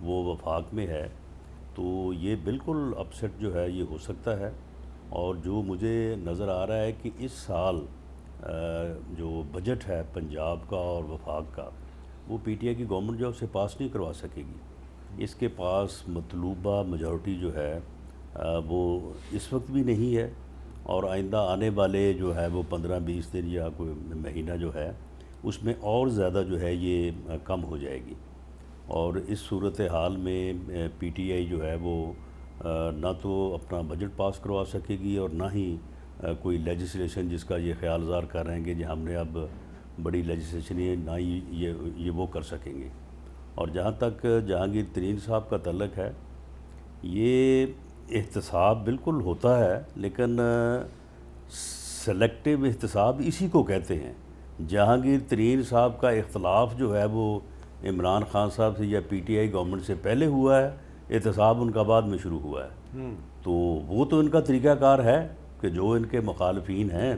وہ وفاق میں ہے، تو یہ بالکل اپسیٹ جو ہے یہ ہو سکتا ہے. اور جو مجھے نظر آ رہا ہے کہ اس سال جو بجٹ ہے پنجاب کا اور وفاق کا، وہ پی ٹی آئی کی گورنمنٹ جو اسے پاس نہیں کروا سکے گی. اس کے پاس مطلوبہ میجورٹی جو ہے وہ اس وقت بھی نہیں ہے، اور آئندہ آنے والے جو ہے وہ 15-20 دن یا کوئی مہینہ جو ہے اس میں اور زیادہ جو ہے یہ کم ہو جائے گی. اور اس صورتحال میں پی ٹی آئی جو ہے وہ نہ تو اپنا بجٹ پاس کروا سکے گی اور نہ ہی کوئی لیجسلیشن جس کا یہ خیال ظاہر کر رہے ہیں کہ ہم نے اب بڑی لیجسلیشن نہ ہی یہ وہ کر سکیں گے. اور جہاں تک جہانگیر ترین صاحب کا تعلق ہے، یہ احتساب بالکل ہوتا ہے، لیکن سلیکٹیو احتساب اسی کو کہتے ہیں. جہانگیر ترین صاحب کا اختلاف جو ہے وہ عمران خان صاحب سے یا پی ٹی آئی گورنمنٹ سے پہلے ہوا ہے، احتساب ان کا بعد میں شروع ہوا ہے. تو وہ تو ان کا طریقہ کار ہے کہ جو ان کے مخالفین ہیں،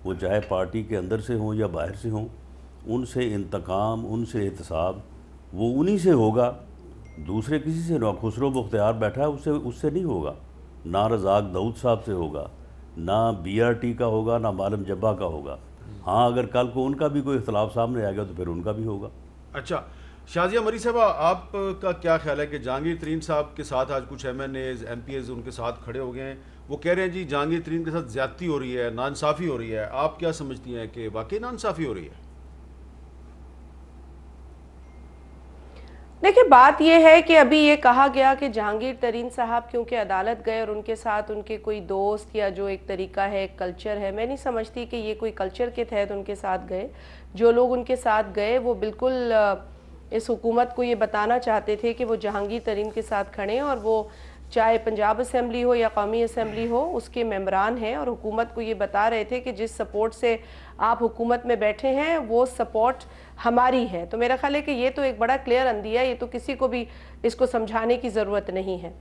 وہ چاہے پارٹی کے اندر سے ہوں یا باہر سے ہوں، ان سے انتقام، ان سے احتساب وہ انہی سے ہوگا. دوسرے کسی سے نہ. خسرو بختیار بیٹھا ہے، اس سے نہیں ہوگا، نہ رزاق داؤد صاحب سے ہوگا، نہ بی آر ٹی کا ہوگا، نہ معلم جبا کا ہوگا. ہاں اگر کل کو ان کا بھی کوئی اختلاف سامنے آ گیا تو پھر ان کا بھی ہوگا. اچھا شازیہ مری صاحبہ، آپ کا کیا خیال ہے کہ جہانگیر ترین صاحب کے ساتھ آج کچھ MNAs MPAs ان کے ساتھ کھڑے ہو گئے ہیں، وہ کہہ رہے ہیں جی جہانگیر ترین کے ساتھ زیادتی ہو رہی ہے، ناانصافی ہو رہی ہے. آپ کیا سمجھتی ہیں کہ واقعی ناانصافی ہو رہی ہے؟ دیکھیں بات یہ ہے کہ ابھی یہ کہا گیا کہ جہانگیر ترین صاحب کیونکہ عدالت گئے اور ان کے ساتھ ان کے کوئی دوست یا جو ایک طریقہ ہے، ایک کلچر ہے، میں نہیں سمجھتی کہ یہ کوئی کلچر کے تحت ان کے ساتھ گئے. جو لوگ ان کے ساتھ گئے وہ بالکل اس حکومت کو یہ بتانا چاہتے تھے کہ وہ جہانگیر ترین کے ساتھ کھڑے ہیں، اور وہ چاہے پنجاب اسمبلی ہو یا قومی اسمبلی ہو اس کے ممبران ہیں، اور حکومت کو یہ بتا رہے تھے کہ جس سپورٹ سے آپ حکومت میں بیٹھے ہیں وہ سپورٹ ہماری ہے. تو میرا خیال ہے کہ یہ تو ایک بڑا کلیئر اندیا ہے، یہ تو کسی کو بھی اس کو سمجھانے کی ضرورت نہیں ہے.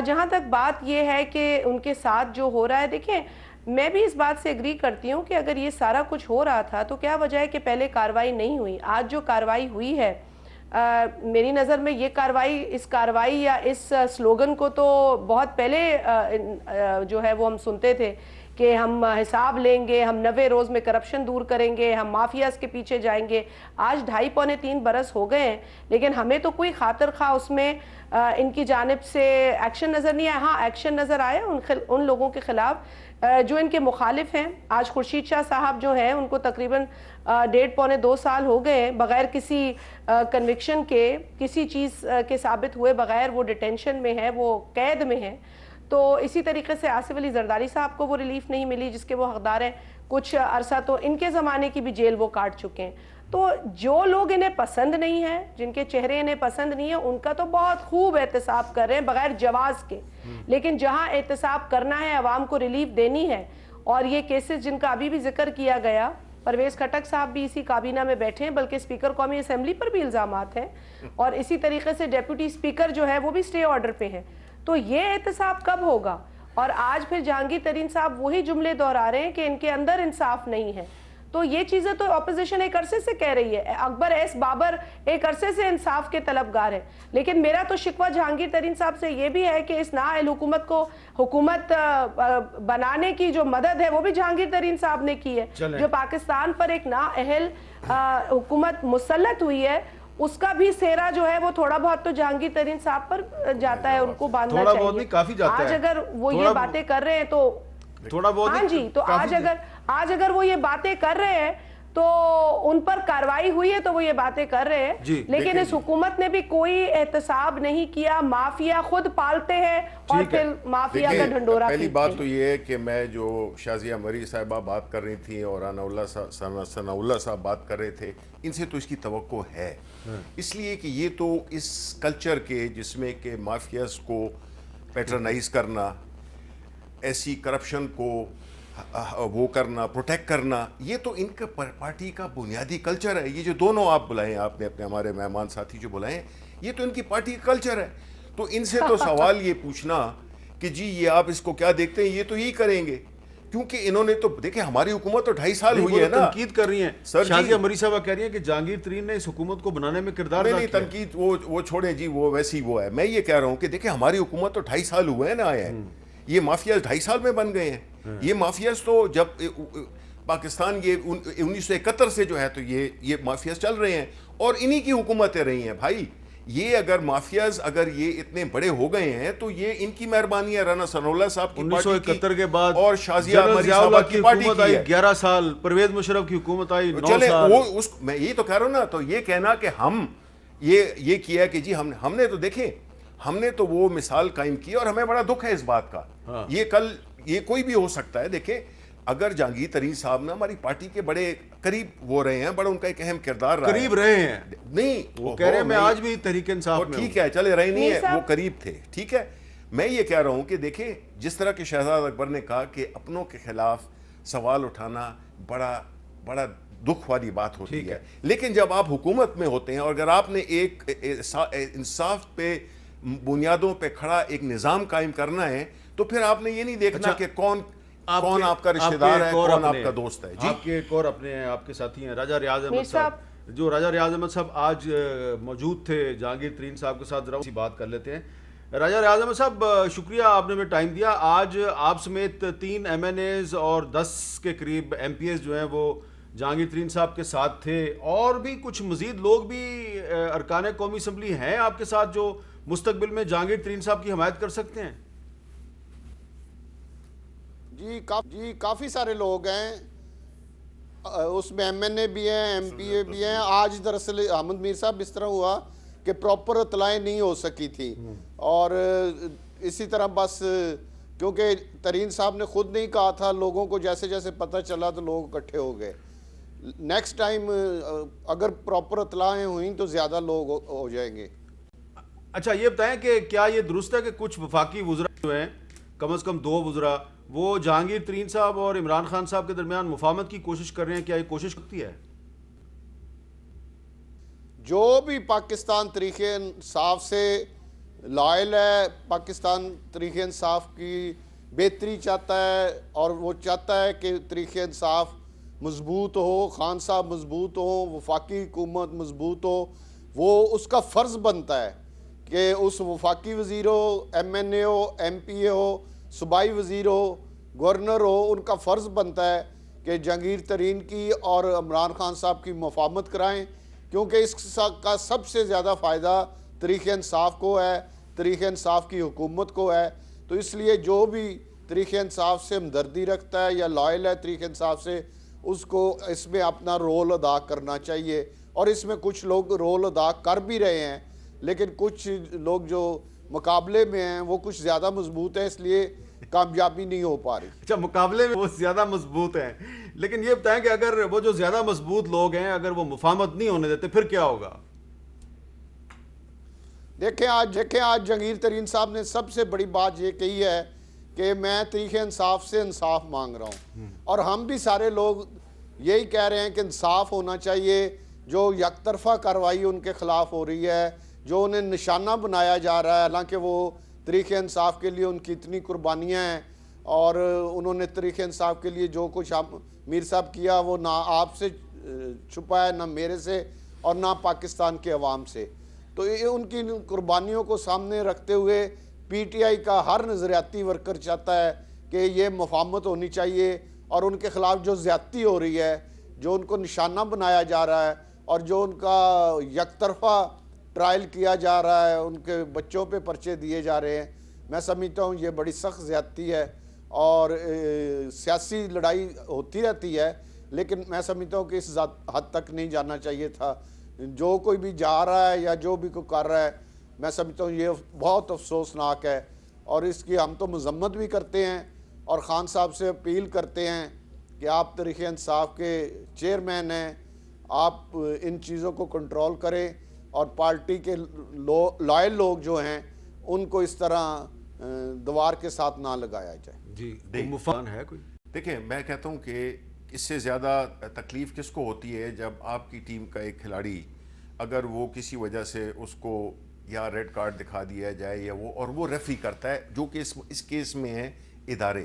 جہاں تک بات یہ ہے کہ ان کے ساتھ جو ہو رہا ہے، دیکھیں میں بھی اس بات سے اگری کرتی ہوں کہ اگر یہ سارا کچھ ہو رہا تھا تو کیا وجہ ہے کہ پہلے کارروائی نہیں ہوئی. آج جو کارروائی ہوئی ہے، میری نظر میں یہ کارروائی یا اس سلوگن کو تو بہت پہلے جو ہے وہ ہم سنتے تھے کہ ہم حساب لیں گے، ہم 90 روز میں کرپشن دور کریں گے، ہم مافیاز کے پیچھے جائیں گے. آج 2.5-3 برس ہو گئے ہیں، لیکن ہمیں تو کوئی خاطر خواہ اس میں ان کی جانب سے ایکشن نظر نہیں آیا. ہاں ایکشن نظر آیا ان لوگوں کے خلاف جو ان کے مخالف ہیں. آج خورشید شاہ صاحب جو ہیں ان کو تقریباً 1.5-2 سال ہو گئے ہیں بغیر کسی کنوکشن کے، کسی چیز کے ثابت ہوئے بغیر وہ ڈیٹینشن میں ہے، وہ قید میں ہے. تو اسی طریقے سے آصف علی زرداری صاحب کو وہ ریلیف نہیں ملی جس کے وہ حقدار ہیں. کچھ عرصہ تو ان کے زمانے کی بھی جیل وہ کاٹ چکے ہیں. تو جو لوگ انہیں پسند نہیں ہیں، جن کے چہرے انہیں پسند نہیں ہیں، ان کا تو بہت خوب احتساب کر رہے ہیں بغیر جواز کے. لیکن جہاں احتساب کرنا ہے، عوام کو ریلیف دینی ہے، اور یہ کیسز جن کا ابھی بھی ذکر کیا گیا، پرویز خٹک صاحب بھی اسی کابینہ میں بیٹھے ہیں، بلکہ اسپیکر قومی اسمبلی پر بھی الزامات ہیں، اور اسی طریقے سے ڈیپوٹی اسپیکر جو ہے وہ بھی اسٹے آرڈر پہ ہیں. تو یہ احتساب کب ہوگا؟ اور آج پھر جہانگیر ترین صاحب وہی جملے دہرا رہے ہیں کہ ان کے اندر انصاف نہیں ہے. تو یہ چیزیں تو اپوزیشن ایک عرصے سے کہہ رہی ہے. اکبر ایس بابر ایک عرصے سے انصاف کے طلبگار ہیں، لیکن میرا تو شکوہ جہانگیر ترین صاحب سے یہ بھی ہے کہ اس نااہل حکومت کو حکومت بنانے کی جو مدد ہے وہ بھی جہانگیر ترین صاحب نے کی ہے. جو پاکستان پر ایک نااہل حکومت مسلط ہوئی ہے، اس کا بھی سیرا جو ہے وہ تھوڑا بہت تو جہانگیر ترین صاحب پر جاتا ہے، ان کو باندھنا چاہیے. تھوڑا بہت نہیں، کافی جاتا ہے. آج اگر وہ یہ باتیں کر رہے ہیں تو تھوڑا بہت، ہاں جی، تو آج اگر وہ یہ باتیں کر رہے ہیں تو ان پر کارروائی ہوئی ہے تو وہ یہ باتیں کر رہے ہیں. لیکن اس حکومت نے بھی کوئی احتساب نہیں کیا. مافیا خود پالتے ہیں اور پھر مافیا کا ڈھنڈورا. پہلی بات تو یہ ہے کہ میں جو شازیہ مری صاحبہ بات کر رہی تھیں اور ثناء اللہ صاحب بات کر رہے تھے، ان سے تو اس کی توقع ہے، اس لیے کہ یہ تو اس کلچر کے جس میں کہ مافیاز کو پیٹرنائز کرنا، ایسی کرپشن کو وہ کرنا، پروٹیکٹ کرنا، یہ تو ان کا پارٹی کا بنیادی کلچر ہے. یہ جو دونوں آپ بلائیں، آپ نے اپنے ہمارے مہمان ساتھی جو بلائیں، یہ تو ان کی پارٹی کا کلچر ہے. تو ان سے تو سوال یہ پوچھنا کہ جی یہ آپ اس کو کیا دیکھتے ہیں، یہ تو یہی کریں گے، کیونکہ انہوں نے تو دیکھیں ہماری حکومت تو 2.5 سال نہیں، ہوئی وہ ہے تو نا. تنقید کر رہی ہیں. سر جی، شازیہ مری صاحبہ کہہ رہی ہیں کہ جہانگیر ترین نے اس حکومت کو بنانے میں کردار ادا نہیں کیا. تنقید وہ چھوڑیں جی، وہ ویسی وہ ہے. میں یہ کہہ رہا ہوں کہ دیکھیں ہماری حکومت تو 2.5 سال ہوئے ہیں نا آیا ہے. یہ مافیاز 2.5 سال میں بن گئے ہیں. یہ مافیاز تو جب پاکستان یہ 1971 سے جو ہے تو یہ مافیاز چل رہے ہیں اور انہی کی حکومتیں رہی ہیں بھائی. یہ اگر مافیاز اگر یہ اتنے بڑے ہو گئے ہیں تو یہ ان کی مہربانی ہے. رانا ثناءاللہ صاحب کی پارٹی 1971 کے بعد اور شازیہ جنرل مری ضیاء صاحبہ اللہ کی پارٹی حکومت کی آئی ہے. 11 سال، پرویز مشرف کی حکومت آئی 9 چلے سال. میں یہی تو کہہ رہا ہوں نا. تو یہ کہنا کہ ہم یہ کیا ہے کہ جی ہم نے تو دیکھیں ہم نے تو وہ مثال قائم کی اور ہمیں بڑا دکھ ہے اس بات کا. یہ کل یہ کوئی بھی ہو سکتا ہے. دیکھیں اگر جہانگیر ترین صاحب نے ہماری پارٹی کے بڑے قریب وہ رہے ہیں، بڑا ان کا ایک اہم کردار رہا ہے. قریب رہے ہیں نہیں وہ کہہ رہے ہیں میں آج بھی تحریک انصاف میں ٹھیک ہے چلے رہے نہیں ہے، صاحب وہ قریب تھے. ٹھیک ہے میں یہ کہہ رہا ہوں کہ دیکھیں جس طرح کہ شہزاد اکبر نے کہا کہ اپنوں کے خلاف سوال اٹھانا بڑا دکھ والی بات ہوتی ہے. لیکن جب آپ حکومت میں ہوتے ہیں اور اگر آپ نے ایک انصاف پہ بنیادوں پہ کھڑا ایک نظام قائم کرنا ہے تو پھر آپ نے یہ نہیں دیکھنا کہ کون آپ کا رشتہ دار ہے، کون آپ کا دوست ہے. جی آپ کے ایک اور اپنے ہیں، آپ کے ساتھی ہیں راجہ ریاض احمد صاحب. جو راجہ ریاض احمد صاحب آج موجود تھے جہانگیر ترین صاحب کے ساتھ، ذرا اسی بات کر لیتے ہیں. راجہ ریاض احمد صاحب شکریہ آپ نے ہمیں ٹائم دیا. آج آپ سمیت 3 MNAs اور 10 کے قریب MPs جو ہیں وہ جہانگیر ترین صاحب کے ساتھ تھے، اور بھی کچھ مزید لوگ بھی ارکان قومی اسمبلی ہیں آپ کے ساتھ جو مستقبل میں جہانگیر ترین صاحب کی حمایت کر سکتے ہیں. جی کافی سارے لوگ ہیں اس میں MNA بھی ہیں، MPA بھی ہیں. آج دراصل احمد میر صاحب اس طرح ہوا کہ پراپر اطلاعیں نہیں ہو سکی تھی اور اسی طرح بس کیونکہ ترین صاحب نے خود نہیں کہا تھا، لوگوں کو جیسے جیسے پتہ چلا تو لوگ اکٹھے ہو گئے. نیکسٹ ٹائم اگر پراپر اطلاعیں ہوئیں تو زیادہ لوگ ہو جائیں گے. اچھا یہ بتائیں کہ کیا یہ درست ہے کہ کچھ وفاقی وزراء جو ہیں، کم از کم 2 وزراء، وہ جہانگیر ترین صاحب اور عمران خان صاحب کے درمیان مفاہمت کی کوشش کر رہے ہیں؟ کیا یہ کوشش کرتی ہے؟ جو بھی پاکستان تحریک انصاف سے لائل ہے، پاکستان تحریک انصاف کی بہتری چاہتا ہے اور وہ چاہتا ہے کہ تحریک انصاف مضبوط ہو، خان صاحب مضبوط ہو، وفاقی حکومت مضبوط ہو، وہ اس کا فرض بنتا ہے کہ اس وفاقی وزیر ہو، MNA ہو، MPA ہو، صوبائی وزیر ہو، گورنر ہو، ان کا فرض بنتا ہے کہ جہانگیر ترین کی اور عمران خان صاحب کی مفاہمت کرائیں، کیونکہ اس کا سب سے زیادہ فائدہ تحریک انصاف کو ہے، تحریک انصاف کی حکومت کو ہے. تو اس لیے جو بھی تحریک انصاف سے ہمدردی رکھتا ہے یا لائل ہے تحریک انصاف سے، اس کو اس میں اپنا رول ادا کرنا چاہیے. اور اس میں کچھ لوگ رول ادا کر بھی رہے ہیں، لیکن کچھ لوگ جو مقابلے میں ہیں وہ کچھ زیادہ مضبوط ہیں، اس لیے کامیابی نہیں ہو پا رہی. اچھا مقابلے میں وہ زیادہ مضبوط ہیں، لیکن یہ بتائیں کہ اگر وہ جو زیادہ مضبوط لوگ ہیں اگر وہ مفاہمت نہیں ہونے دیتے پھر کیا ہوگا؟ دیکھیں آج جہانگیر ترین صاحب نے سب سے بڑی بات یہ کہی ہے کہ میں تحریک انصاف سے انصاف مانگ رہا ہوں، اور ہم بھی سارے لوگ یہی کہہ رہے ہیں کہ انصاف ہونا چاہیے. جو یک طرفہ کارروائی ان کے خلاف ہو رہی ہے، جو انہیں نشانہ بنایا جا رہا ہے، حالانکہ وہ تحریک انصاف کے لیے ان کی اتنی قربانیاں ہیں اور انہوں نے تحریک انصاف کے لیے جو کچھ میر صاحب کیا وہ نہ آپ سے چھپا ہے، نہ میرے سے اور نہ پاکستان کے عوام سے. تو ان کی قربانیوں کو سامنے رکھتے ہوئے PTI کا ہر نظریاتی ورکر چاہتا ہے کہ یہ مفاہمت ہونی چاہیے اور ان کے خلاف جو زیادتی ہو رہی ہے، جو ان کو نشانہ بنایا جا رہا ہے اور جو ان کا یک طرفہ ٹرائل کیا جا رہا ہے، ان کے بچوں پہ پرچے دیے جا رہے ہیں، میں سمجھتا ہوں یہ بڑی سخت زیادتی ہے. اور سیاسی لڑائی ہوتی رہتی ہے لیکن میں سمجھتا ہوں کہ اس حد تک نہیں جانا چاہیے تھا. جو کوئی بھی جا رہا ہے یا جو بھی کوئی کر رہا ہے، میں سمجھتا ہوں یہ بہت افسوسناک ہے اور اس کی ہم تو مذمت بھی کرتے ہیں اور خان صاحب سے اپیل کرتے ہیں کہ آپ تحریک انصاف کے چیئرمین ہیں، آپ ان چیزوں کو کنٹرول کریں اور پارٹی کے لائل لوگ جو ہیں ان کو اس طرح دوار کے ساتھ نہ لگایا جائے. جی مفاہمت ہے کوئی؟ دیکھیں میں کہتا ہوں کہ اس سے زیادہ تکلیف کس کو ہوتی ہے جب آپ کی ٹیم کا ایک کھلاڑی اگر وہ کسی وجہ سے اس کو یا ریڈ کارڈ دکھا دیا جائے یا وہ ریفری کرتا ہے، جو کہ اس کیس میں ہے ادارے.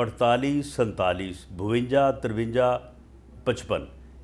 48, 47, 52, 53, 55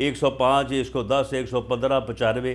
105, 110, 115, 95।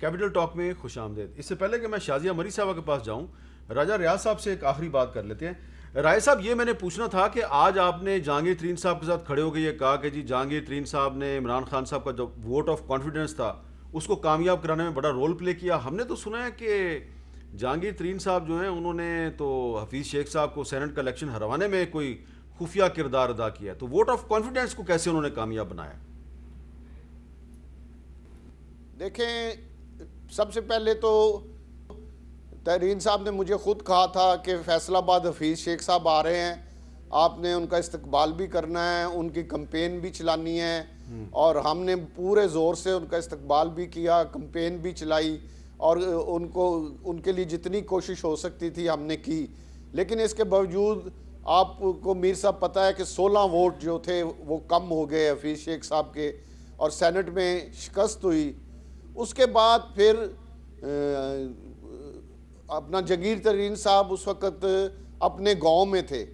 کیپٹل ٹاک میں خوش آمدید. اس سے پہلے کہ میں شازیہ مری صاحبہ کے پاس جاؤں, راجہ ریاض صاحب سے ایک آخری بات کر لیتے ہیں. رائے صاحب, یہ میں نے پوچھنا تھا کہ آج آپ نے جہانگیر ترین صاحب کے ساتھ کھڑے ہو کے یہ کہا کہ جی جہانگیر ترین صاحب نے عمران خان صاحب کا جو ووٹ آف کانفیڈنس تھا اس کو کامیاب کرانے میں بڑا رول پلے کیا. ہم نے تو سنا ہے کہ جہانگیر ترین صاحب جو ہیں انہوں نے تو حفیظ شیخ صاحب کو سینٹ کا الیکشن ہروانے میں کوئی خفیہ کردار ادا کیا, تو ووٹ آف کانفیڈنس کو کیسے انہوں نے کامیاب بنایا؟ دیکھیں, سب سے پہلے تو ترین صاحب نے مجھے خود کہا تھا کہ فیصل آباد حفیظ شیخ صاحب آ رہے ہیں, آپ نے ان کا استقبال بھی کرنا ہے, ان کی کمپین بھی چلانی ہے, اور ہم نے پورے زور سے ان کا استقبال بھی کیا, کمپین بھی چلائی, اور ان کے لیے جتنی کوشش ہو سکتی تھی ہم نے کی. لیکن اس کے باوجود آپ کو میر صاحب پتہ ہے کہ 16 ووٹ جو تھے وہ کم ہو گئے حفیظ شیخ صاحب کے, اور سینٹ میں شکست ہوئی. اس کے بعد پھر اپنا جہانگیر ترین صاحب اس وقت اپنے گاؤں میں تھے,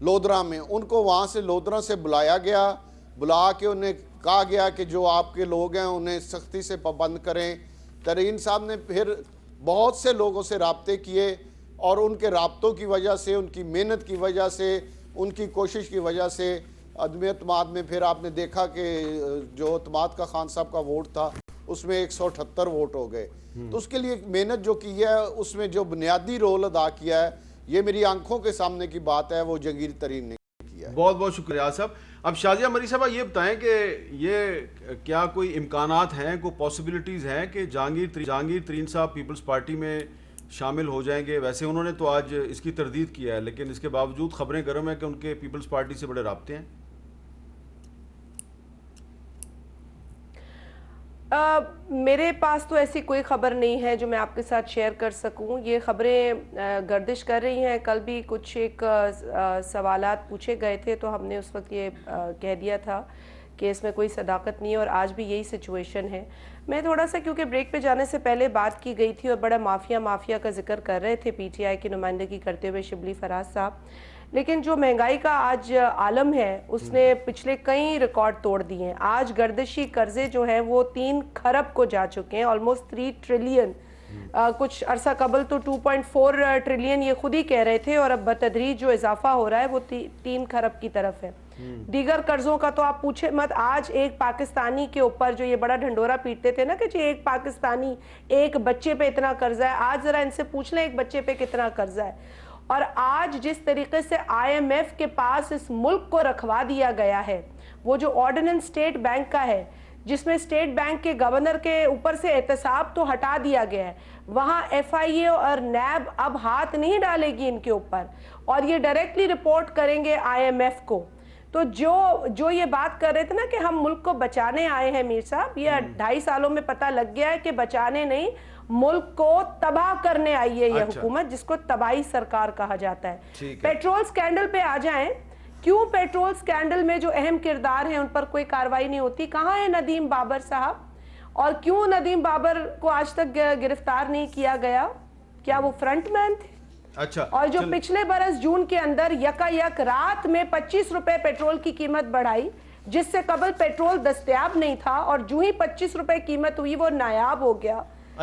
لودھرا میں. ان کو وہاں سے لودھرا سے بلایا گیا, بلا کے انہیں کہا گیا کہ جو آپ کے لوگ ہیں انہیں سختی سے پابند کریں. ترین صاحب نے پھر بہت سے لوگوں سے رابطے کیے, اور ان کے رابطوں کی وجہ سے, ان کی محنت کی وجہ سے, ان کی کوشش کی وجہ سے عدم اعتماد میں پھر آپ نے دیکھا کہ جو اعتماد کا خان صاحب کا ووٹ تھا اس میں 178 ووٹ ہو گئے. تو اس کے لیے محنت جو کی ہے, اس میں جو بنیادی رول ادا کیا ہے, یہ میری آنکھوں کے سامنے کی بات ہے, وہ جہانگیر ترین نے کیا ہے. بہت بہت شکریہ صاحب. اب شازیہ مری صاحبہ یہ بتائیں کہ یہ کیا کوئی امکانات ہیں, کوئی پاسبلٹیز ہیں کہ جہانگیر ترین صاحب پیپلز پارٹی میں شامل ہو جائیں گے؟ ویسے انہوں نے تو آج اس کی تردید کیا ہے, لیکن اس کے باوجود خبریں گرم ہیں کہ ان کے پیپلز پارٹی سے بڑے رابطے ہیں. میرے پاس تو ایسی کوئی خبر نہیں ہے جو میں آپ کے ساتھ شیئر کر سکوں. یہ خبریں گردش کر رہی ہیں. کل بھی کچھ ایک سوالات پوچھے گئے تھے تو ہم نے اس وقت یہ کہہ دیا تھا کہ اس میں کوئی صداقت نہیں ہے, اور آج بھی یہی سچویشن ہے. میں تھوڑا سا, کیونکہ بریک پہ جانے سے پہلے بات کی گئی تھی اور بڑا مافیا کا ذکر کر رہے تھے پی ٹی آئی کی نمائندگی کرتے ہوئے شبلی فراز صاحب, لیکن جو مہنگائی کا آج عالم ہے اس نے پچھلے کئی ریکارڈ توڑ دیے ہیں. آج گردشی قرضے جو ہیں وہ 3 کھرب کو جا چکے ہیں, آلموسٹ 3 ٹریلین. کچھ عرصہ قبل تو 2.4 ٹریلین یہ خود ہی کہہ رہے تھے, اور اب بتدریج جو اضافہ ہو رہا ہے وہ 3 کھرب کی طرف ہے. دیگر قرضوں کا تو آپ پوچھے مت. آج ایک پاکستانی کے اوپر جو یہ بڑا ڈھنڈورا پیٹتے تھے نا کہ جی ایک پاکستانی ایک بچے پہ اتنا قرضہ ہے, آج ذرا ان سے پوچھ لیں ایک بچے پہ کتنا قرضہ ہے. اور آج جس طریقے سے آئی ایم ایف کے پاس اس ملک کو رکھوا دیا گیا ہے, وہ جو آرڈیننس اسٹیٹ بینک کا ہے جس میں اسٹیٹ بینک کے گورنر کے اوپر سے احتساب تو ہٹا دیا گیا ہے, وہاں ایف آئی اے اور نیب اب ہاتھ نہیں ڈالے گی ان کے اوپر, اور یہ ڈائریکٹلی رپورٹ کریں گے آئی ایم ایف کو. تو جو یہ بات کر رہے تھے نا کہ ہم ملک کو بچانے آئے ہیں, میر صاحب یہ 2.5 سالوں میں پتہ لگ گیا ہے کہ بچانے نہیں, ملک کو تباہ کرنے آئی ہے یہ حکومت, جس کو تباہی سرکار کہا جاتا ہے. پیٹرول سکینڈل پہ آ جائیں, کیوں پیٹرول سکینڈل میں جو اہم کردار ہیں ان پر کوئی کاروائی نہیں ہوتی؟ کہاں ہے ندیم بابر صاحب, اور کیوں ندیم بابر کو آج تک گرفتار نہیں کیا گیا؟ کیا وہ فرنٹ مین تھے؟ اچھا, اور جو پچھلے برس جون کے اندر یک رات میں 25 روپے پیٹرول کی قیمت بڑھائی, جس سے قبل پیٹرول دستیاب نہیں تھا, اور جو ہی 25 روپے قیمت ہوئی وہ نایاب ہو گیا.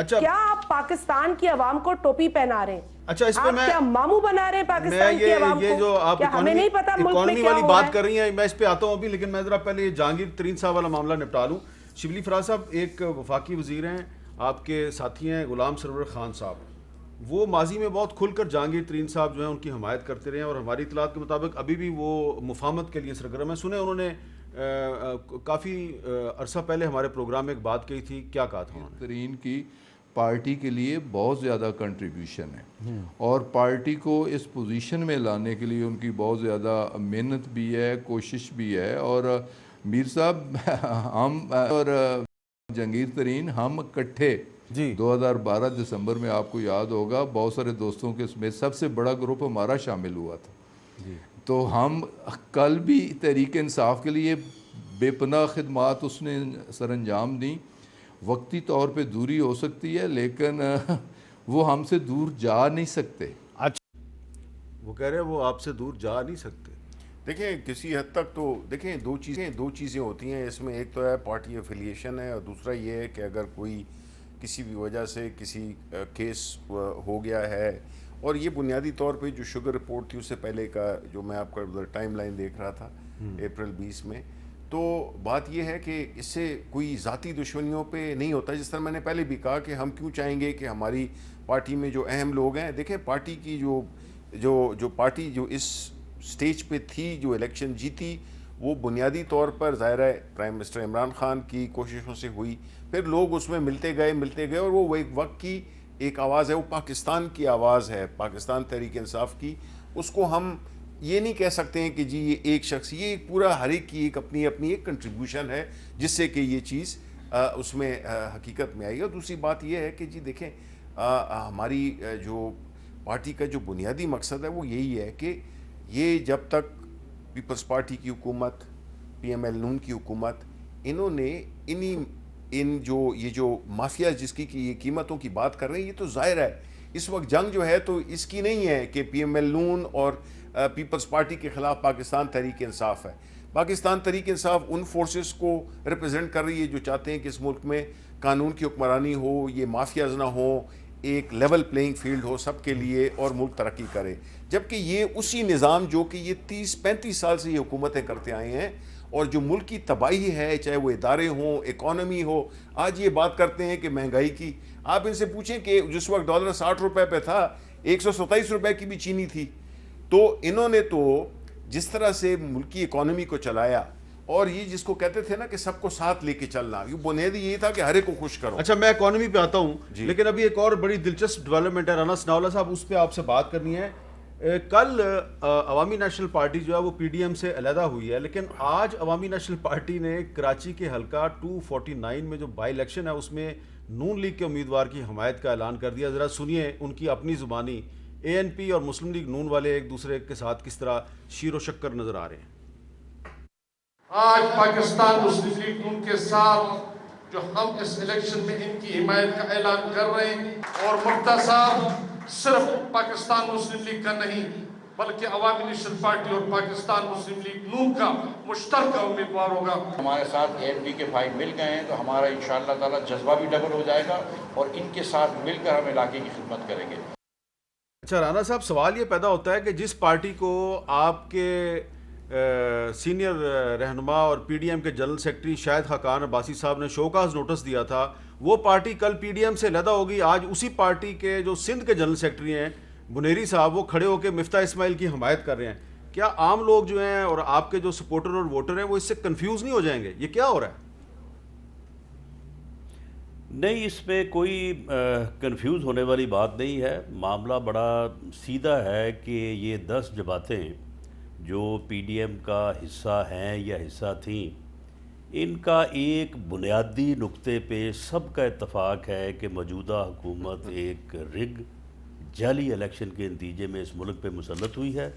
کیا آپ پاکستان کی عوام کو ٹوپی پہنا رہے ہیں؟ اچھا, اس پہ میں کیا ماموں بنا رہے ہیں پاکستان کی عوام کو؟ یہ جو آپ کیا ہمیں نہیں پتا ملک میں کیا والی ہو رہا بات کر رہی ہیں, میں اس پہ آتا ہوں ابھی, لیکن میں ذرا پہلے یہ جہانگیر ترین صاحب والا معاملہ نپٹا لوں. شبلی فراز صاحب ایک وفاقی وزیر ہیں, آپ کے ساتھی ہیں غلام سرور خان صاحب, وہ ماضی میں بہت کھل کر جہانگیر ترین صاحب جو ہیں ان کی حمایت کرتے رہے ہیں, اور ہماری اطلاعات کے مطابق ابھی بھی وہ مفاہمت کے لیے سرگرم ہیں. سنے انہوں نے کافی عرصہ پہلے ہمارے پروگرام میں ایک بات کہی تھی, کیا کہا تھا انہوں نے؟ ترین کی پارٹی کے لیے بہت زیادہ کنٹریبیوشن ہے, اور پارٹی کو اس پوزیشن میں لانے کے لیے ان کی بہت زیادہ محنت بھی ہے, کوشش بھی ہے. اور میر صاحب ہم اور جہانگیر ترین ہم اکٹھے 2012 دسمبر میں, آپ کو یاد ہوگا, بہت سارے دوستوں کے اس میں سب سے بڑا گروپ ہمارا شامل ہوا تھا. تو ہم کل بھی تحریک انصاف کے لیے بے پناہ خدمات اس نے سر انجام دیں. وقتی طور پہ دوری ہو سکتی ہے, لیکن وہ ہم سے دور جا نہیں سکتے. اچھا, وہ کہہ رہے ہیں وہ آپ سے دور جا نہیں سکتے. دیکھیں کسی حد تک تو دیکھیں دو چیزیں ہوتی ہیں اس میں. ایک تو ہے پارٹی افیلیشن ہے, اور دوسرا یہ ہے کہ اگر کوئی کسی بھی وجہ سے کسی کیس ہو گیا ہے. اور یہ بنیادی طور پہ جو شوگر رپورٹ تھی اس سے پہلے کا جو میں آپ کا ٹائم لائن دیکھ رہا تھا اپریل 20 میں, تو بات یہ ہے کہ اس سے کوئی ذاتی دشمنیوں پہ نہیں ہوتا. جس طرح میں نے پہلے بھی کہا کہ ہم کیوں چاہیں گے کہ ہماری پارٹی میں جو اہم لوگ ہیں, دیکھیں پارٹی کی جو پارٹی جو اس سٹیج پہ تھی, جو الیکشن جیتی, وہ بنیادی طور پر ظاہر ہے پرائم منسٹر عمران خان کی کوششوں سے ہوئی. پھر لوگ اس میں ملتے گئے اور وہ ایک وقت کی ایک آواز ہے, وہ پاکستان کی آواز ہے, پاکستان تحریک انصاف کی. اس کو ہم یہ نہیں کہہ سکتے ہیں کہ جی یہ ایک شخص, یہ ایک پورا ہر ایک کی ایک اپنی ایک کنٹریبیوشن ہے جس سے کہ یہ چیز اس میں حقیقت میں آئی. اور دوسری بات یہ ہے کہ جی دیکھیں ہماری جو پارٹی کا جو بنیادی مقصد ہے وہ یہی ہے کہ یہ جب تک پیپلز پارٹی کی حکومت, پی ایم ایل نون کی حکومت, انہوں نے یہ جو مافیا جس کی یہ قیمتوں کی بات کر رہے ہیں, یہ تو ظاہر ہے اس وقت جنگ جو ہے تو اس کی نہیں ہے کہ پی ایم ایل نون اور پیپلز پارٹی کے خلاف پاکستان تحریک انصاف ہے. پاکستان تحریک انصاف ان فورسز کو ریپرزینٹ کر رہی ہے جو چاہتے ہیں کہ اس ملک میں قانون کی حکمرانی ہو, یہ مافیاز نہ ہو, ایک لیول پلینگ فیلڈ ہو سب کے لیے اور ملک ترقی کرے. جبکہ یہ اسی نظام جو کہ یہ 30-35 سال سے یہ حکومتیں کرتے آئے ہیں اور جو ملک کی تباہی ہے, چاہے وہ ادارے ہوں, اکانومی ہو, آج یہ بات کرتے ہیں کہ مہنگائی کی. آپ ان سے پوچھیں کہ جس وقت ڈالر 60 روپے پہ تھا, 127 روپے کی بھی چینی تھی. تو انہوں نے تو جس طرح سے ملکی اکانومی کو چلایا, اور یہ جس کو کہتے تھے نا کہ سب کو ساتھ لے کے چلنا, یہ بنیادی یہی تھا کہ ہر ایک کو خوش کرو. اچھا میں اکانومی پہ آتا ہوں, لیکن ابھی ایک اور بڑی دلچسپ ڈیولپمنٹ ہے رانا ثناء اللہ صاحب, اس پہ آپ سے بات کرنی ہے. کل عوامی نیشنل پارٹی جو ہے وہ پی ڈی ایم سے علیحدہ ہوئی ہے, لیکن آج عوامی نیشنل پارٹی نے کراچی کے حلقہ 249 میں جو بائی الیکشن ہے اس میں نون لیگ کے امیدوار کی حمایت کا اعلان کر دیا. ذرا سنیے ان کی اپنی زبانی, اے این پی اور مسلم لیگ نون والے ایک دوسرے کے ساتھ کس طرح شیر و شکر نظر آ رہے ہیں. آج پاکستان مسلم لیگ نون کے ساتھ جو ہم اس الیکشن میں ان کی حمایت کا اعلان کر رہے ہیں, اور مفتی صاحب صرف پاکستان مسلم لیگ کا نہیں بلکہ عوامی نیشنل پارٹی اور پاکستان مسلم لیگ نون کا مشترکہ امیدوار ہوگا. ہمارے ساتھ اے این پی کے بھائی مل گئے ہیں تو ہمارا انشاءاللہ تعالی جذبہ بھی ڈبل ہو جائے گا اور ان کے ساتھ مل کر ہم علاقے کی خدمت کریں گے. اچھا رانا صاحب, سوال یہ پیدا ہوتا ہے کہ جس پارٹی کو آپ کے سینئر رہنما اور پی ڈی ایم کے جنرل سیکرٹری شاہد خاقان عباسی صاحب نے شوکاز نوٹس دیا تھا, وہ پارٹی کل پی ڈی ایم سے علیحدہ ہوگی. آج اسی پارٹی کے جو سندھ کے جنرل سیکرٹری ہیں بنیری صاحب, وہ کھڑے ہو کے مفتاح اسماعیل کی حمایت کر رہے ہیں. کیا عام لوگ جو ہیں اور آپ کے جو سپورٹر اور ووٹر ہیں وہ اس سے کنفیوز نہیں ہو جائیں گے؟ یہ کیا ہو رہا ہے؟ نہیں, اس میں کوئی کنفیوز ہونے والی بات نہیں ہے. معاملہ بڑا سیدھا ہے کہ یہ 10 جماعتیں جو پی ڈی ایم کا حصہ ہیں یا حصہ تھیں, ان کا ایک بنیادی نقطے پہ سب کا اتفاق ہے کہ موجودہ حکومت ایک رگ جعلی الیکشن کے نتیجے میں اس ملک پہ مسلط ہوئی ہے,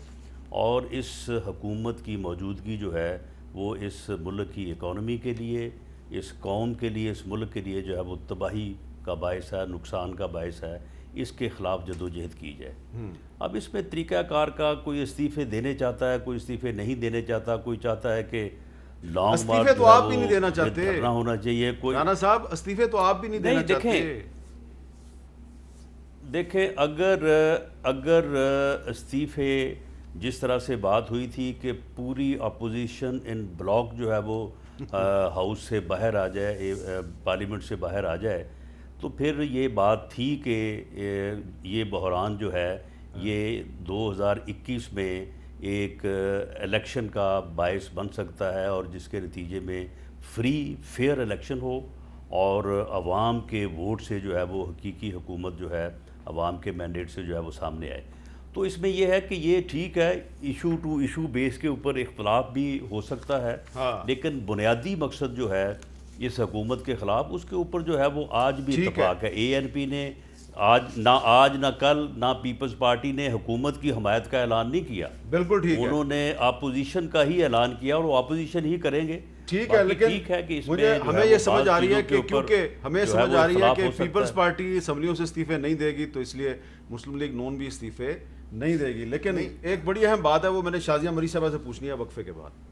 اور اس حکومت کی موجودگی جو ہے وہ اس ملک کی اکانومی کے لیے, اس قوم کے لیے, اس ملک کے لیے جو ہے وہ تباہی کا باعث ہے, نقصان کا باعث ہے. اس کے خلاف جدوجہد کی جائے. اب اس میں طریقہ کار کا کوئی استعفے دینے چاہتا ہے, کوئی استعفے نہیں دینے چاہتا, کوئی چاہتا ہے کہ لانگ استعفے تو آپ بھی نہیں دینا چاہتے, دھرنا ہونا چاہیے. کوئی رانا صاحب استعفے تو آپ بھی نہیں دینا چاہتے. دیکھیں اگر استعفے جس طرح سے بات ہوئی تھی کہ پوری اپوزیشن ان بلاک جو ہے وہ ہاؤس سے باہر آ جائے, پارلیمنٹ سے باہر آ جائے, تو پھر یہ بات تھی کہ یہ بحران جو ہے یہ 2021 میں ایک الیکشن کا باعث بن سکتا ہے, اور جس کے نتیجے میں فری فیئر الیکشن ہو اور عوام کے ووٹ سے جو ہے وہ حقیقی حکومت جو ہے عوام کے مینڈیٹ سے جو ہے وہ سامنے آئے. تو اس میں یہ ہے کہ یہ ٹھیک ہے, ایشو ٹو ایشو بیس کے اوپر اختلاف بھی ہو سکتا ہے, لیکن بنیادی مقصد جو ہے اس حکومت کے خلاف, اس کے اوپر جو ہے وہ آج بھی اتفاق ہے. اے این پی نے آج نہ کل نہ پیپلز پارٹی نے حکومت کی حمایت کا اعلان نہیں کیا. بالکل ٹھیک ہے, انہوں نے اپوزیشن کا ہی اعلان کیا اور وہ اپوزیشن ہی کریں گے. ٹھیک ہے, لیکن مجھے ہمیں یہ سمجھ آ رہی ہے کہ کیونکہ ہمیں سمجھ آ رہی ہے کہ پیپلز پارٹی اسمبلیوں سے استعفے نہیں دے گی, تو اس لیے مسلم لیگ نون بھی استعفے نہیں دے گی. لیکن ایک بڑی اہم بات ہے, وہ میں نے شازیہ مری صاحبہ سے پوچھنی ہے وقفے کے بعد.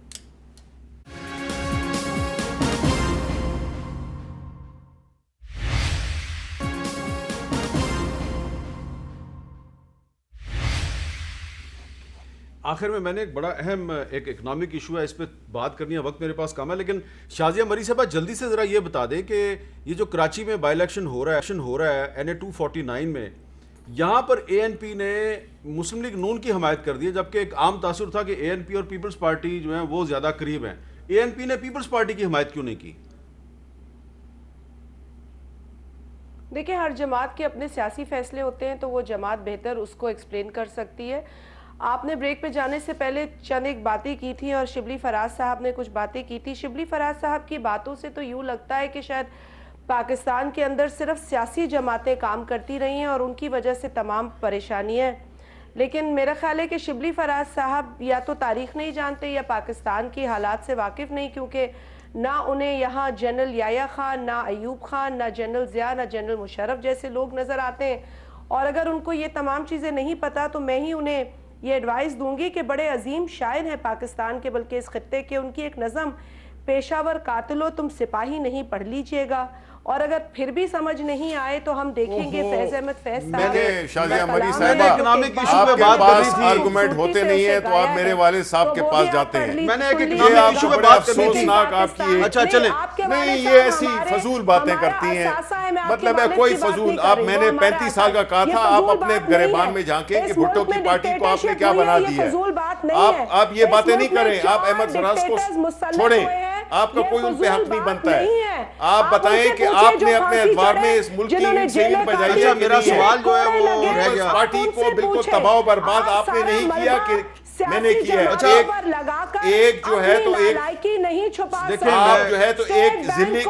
آخر میں نے ایک بڑا اہم ایک اکنامک ایشو ہے، اس پہ بات کرنی ہے، وقت میرے پاس کم ہے، لیکن شازیہ مری صاحبہ جلدی سے ذرا یہ بتا دیں کہ یہ جو کراچی میں بائی الیکشن ہو رہا ہے NA 249 میں، یہاں پر ANP نے مسلم لیگ نون کی حمایت کر دی ہے، جبکہ ایک عام تاثر تھا کہ ANP اور پیپلز پارٹی جو ہیں وہ زیادہ قریب ہیں. ANP نے پیپلز پارٹی کی حمایت کیوں نہیں کی؟ دیکھیں ہر جماعت کے اپنے سیاسی فیصلے ہوتے ہیں، تو وہ جماعت بہتر اس کو ایکسپلین کر سکتی ہے. آپ نے بریک پہ جانے سے پہلے چند ایک باتیں کی تھی اور شبلی فراز صاحب نے کچھ باتیں کی تھی. شبلی فراز صاحب کی باتوں سے تو یوں لگتا ہے کہ شاید پاکستان کے اندر صرف سیاسی جماعتیں کام کرتی رہی ہیں اور ان کی وجہ سے تمام پریشانیاں ہیں. لیکن میرا خیال ہے کہ شبلی فراز صاحب یا تو تاریخ نہیں جانتے یا پاکستان کی حالات سے واقف نہیں، کیونکہ نہ انہیں یہاں جنرل یحییٰ خان، نہ ایوب خان، نہ جنرل ضیاء، نہ جنرل مشرف جیسے لوگ نظر آتے ہیں. اور اگر ان کو یہ تمام چیزیں نہیں پتہ تو میں ہی انہیں یہ ایڈوائز دوں گی کہ بڑے عظیم شاعر ہیں پاکستان کے بلکہ اس خطے کے، ان کی ایک نظم پیشاور قاتلو تم سپاہی نہیں پڑھ لیجئے گا. اور اگر پھر بھی سمجھ نہیں آئے تو ہم دیکھیں گے فیض احمد فیض صاحب. میں نے شازیہ مری صاحبہ اکنامک ایشو پہ بات کری تھی، آرگومنٹ ہوتے نہیں ہیں تو آپ میرے والد صاحب کے پاس جاتے ہیں. میں نے ایک یہ اکنامک آپ ایشو کو پہ بڑے بات کرنی تھی. افسوسناک آپ کی اچھا چلیں، نہیں یہ ایسی فضول باتیں کرتی ہیں، مطلب ہے کوئی فضول. آپ میں نے 35 سال کا کہا تھا، آپ اپنے گریبان میں جھانکیں کہ بھٹو کی پارٹی کو آپ نے کیا بنا دیا ہے. آپ یہ باتیں نہیں کریں، آپ احمد فراز کو چھوڑیں، آپ کا کوئی ان پہ حق نہیں بنتا ہے. آپ بتائیں کہ آپ نے اپنے ادوار میں اس ملک کی انسین بجائی ہے. میرا سوال جو ہے وہ رہ گیا. پارٹی کو بالکل تباہ و برباد آپ نے نہیں کیا کہ میں نے کیا ہے. ایک جو ہے تو ایک آپ جو ہے تو ایک ضلع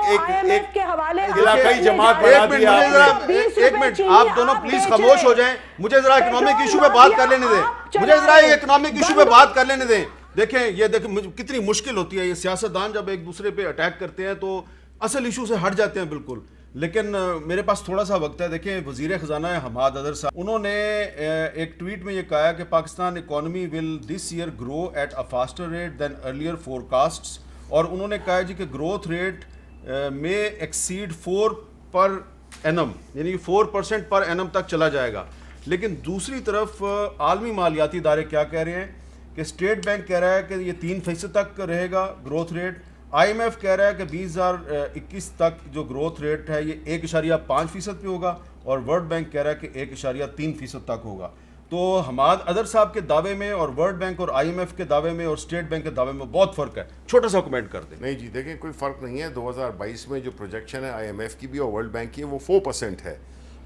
ایک علاقائی جماعت بنا دیا آپ نے. ایک منٹ آپ دونوں پلیز خاموش ہو جائیں، مجھے ذرا اکنامک ایشو پہ بات کر لینے دیں، مجھے ذرا اکنامک ایشو پہ بات کر لینے دیں. دیکھیں یہ کتنی مشکل ہوتی ہے، یہ سیاستدان جب ایک دوسرے پہ اٹیک کرتے ہیں تو اصل ایشو سے ہٹ جاتے ہیں بالکل. لیکن میرے پاس تھوڑا سا وقت ہے. دیکھیں وزیر خزانہ حماد اظہر صاحب، انہوں نے ایک ٹویٹ میں یہ کہا کہ Pakistan economy will this year grow at a faster rate than earlier forecasts, اور انہوں نے کہا جی کہ گروتھ ریٹ میں ایکسیڈ 4 پر اینم، یعنی 4% پر اینم تک چلا جائے گا. لیکن دوسری طرف عالمی مالیاتی ادارے کیا کہہ رہے ہیں کہ اسٹیٹ بینک کہہ رہا ہے کہ یہ 3% تک رہے گا گروتھ ریٹ. IMF کہہ رہا ہے کہ 2021 تک جو گروتھ ریٹ ہے یہ 1.5% پہ ہوگا، اور ورلڈ بینک کہہ رہا ہے کہ 1.3% تک ہوگا. تو حماد اظہر صاحب کے دعوے میں اور ورلڈ بینک اور IMF کے دعوے میں اور اسٹیٹ بینک کے دعوے میں بہت فرق ہے. چھوٹا سا کمنٹ کر دیں. نہیں جی دیکھیں کوئی فرق نہیں ہے. 2022 میں جو پروجیکشن ہے IMF کی بھی اور ورلڈ بینک کی وہ 4% ہے.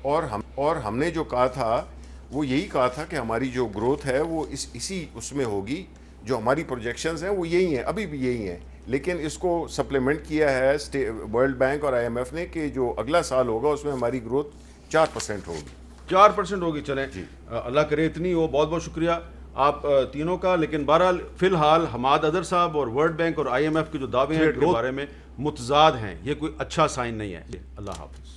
اور ہم نے جو کہا تھا وہ یہی کہا تھا کہ ہماری جو گروتھ ہے وہ اسی اس میں ہوگی. جو ہماری پروجیکشنز ہیں وہ یہی ہیں، ابھی بھی یہی ہیں، لیکن اس کو سپلیمنٹ کیا ہے ورلڈ بینک اور IMF نے کہ جو اگلا سال ہوگا اس میں ہماری گروتھ 4% ہوگی. 4% ہوگی. چلیں اللہ کرے اتنی ہو. بہت بہت شکریہ آپ تینوں کا. لیکن بہرحال فی الحال حماد اظہر صاحب اور ورلڈ بینک اور IMF کے جو دعوے ہیں کے بارے میں متضاد ہیں، یہ کوئی اچھا سائن نہیں ہے. اللہ حافظ.